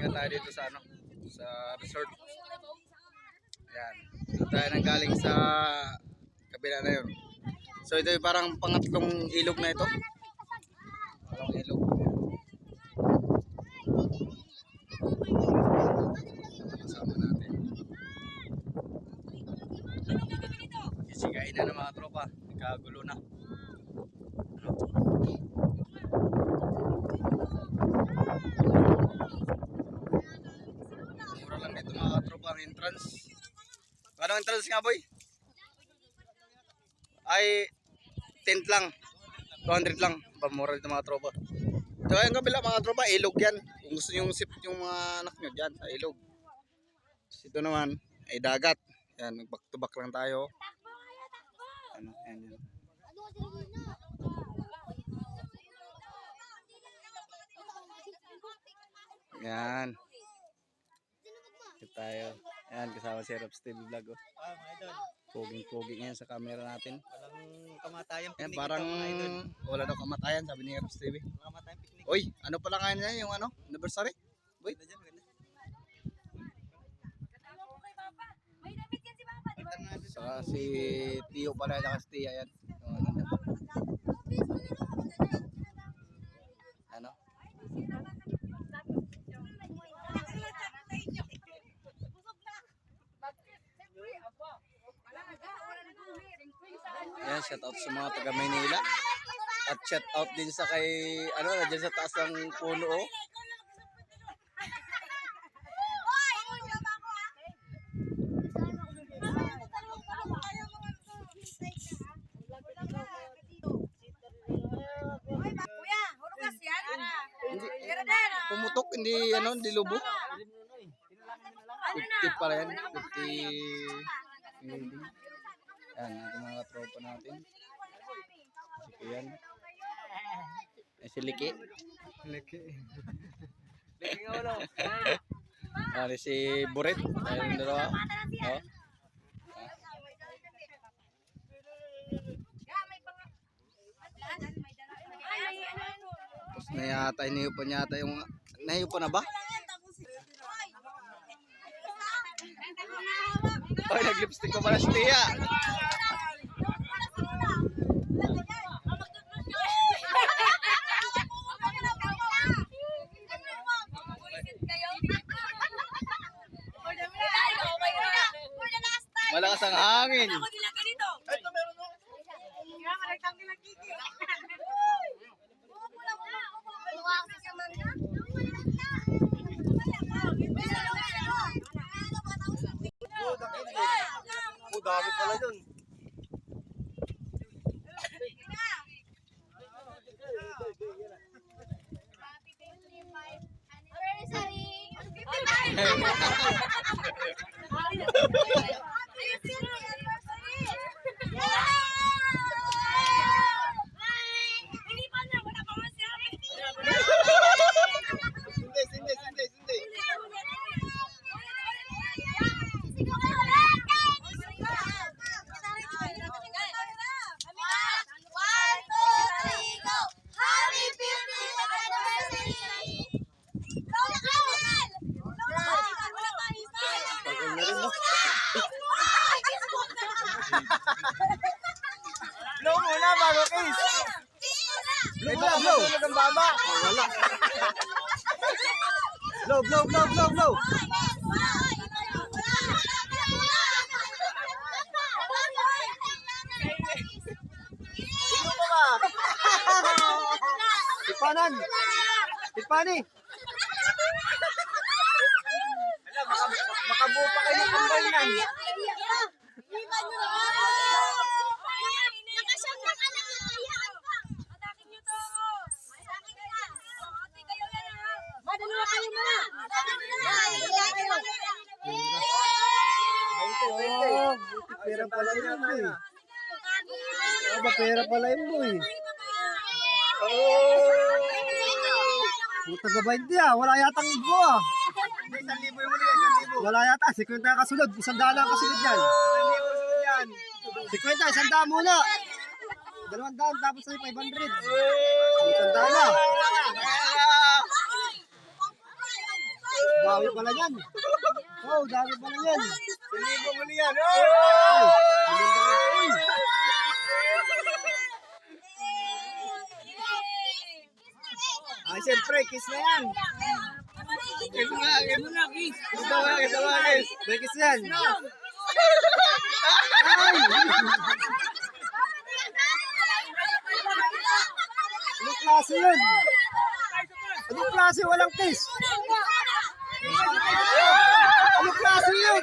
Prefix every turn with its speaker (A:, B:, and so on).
A: Pahinga tayo dito sa ano, sa resort. Ayan. Dito tayo nang galing sa kabila na yun. So ito yung parang pangatlong ilog na ito. Parang ilog. Kasama natin. Sisigain na ng mga tropa. Nagkagulo na. Mura lang dito mga tropa ang entrance. Anong entrance nga boy? Ay 10 lang. 200 lang. Pamura dito mga tropa. Ito yung kabila mga tropa. Ilog yan. Kung gusto nyo sip yung mga anak nyo dyan sa ilog. Ito naman ay dagat. Yan. Back to back lang tayo. Ano, yan, yan. Yan. Ito tayo. Yan, kasama si Rob Steve Vlog. Oh. Puging-puging yan sa camera natin.
B: Walang kamatayan
A: Yan,
B: picnic.
A: parang wala daw kamatayan, sabi ni Rob Steve.
B: Walang kamatayan picnic.
A: Uy, ano pala nga niya yung ano? Anniversary? Uy.
B: Ganda dyan, ganda.
A: Saka si Tio pala, saka si Tia yan. Ano? Yan, shout out sa mga taga Maynila. At shout out din sa kay, ano, dyan sa taas ng puno, oh. Pumutok, hindi, ano, hindi lubo. 50 pala yan, 50. Yan, yung mga tropa natin. Si yan. Si Liki.
B: Leki.
A: Ano si Buret. Ayun dalawa. Oh. Tapos na yata, iniyo pa yata yung, nahiyo pa na ba? Ay, nag-lipstick pa pala si Tia. Malakas ang hangin.
B: Dami pala dun. Blow muna bago case. Blow, blow. Ang baba. Wala. Blow, blow, blow, blow, blow. Sino pa ba? Ipanan. Ipani. Alam, makabuo pa kayo ng kambayan. Pera pala yun, boy. Pera pala yun, boy. Puta gabay hindi ah. Wala yatang ibo ah. 1,000 yung muli, 1,000. Wala yata. 50 kasunod. 100 lang kasunod yan. 50, 100 muna. 200 tapos ay 500. 100 na. Dami pala yan. Oh, dami pala yan. 1,000 muli yan. Siyempre, kiss na yan. Kiss na, kiss. Kiss na, kiss. May kiss yan. Ay! Anong klase yun? Anong klase walang kiss? Anong klase yun?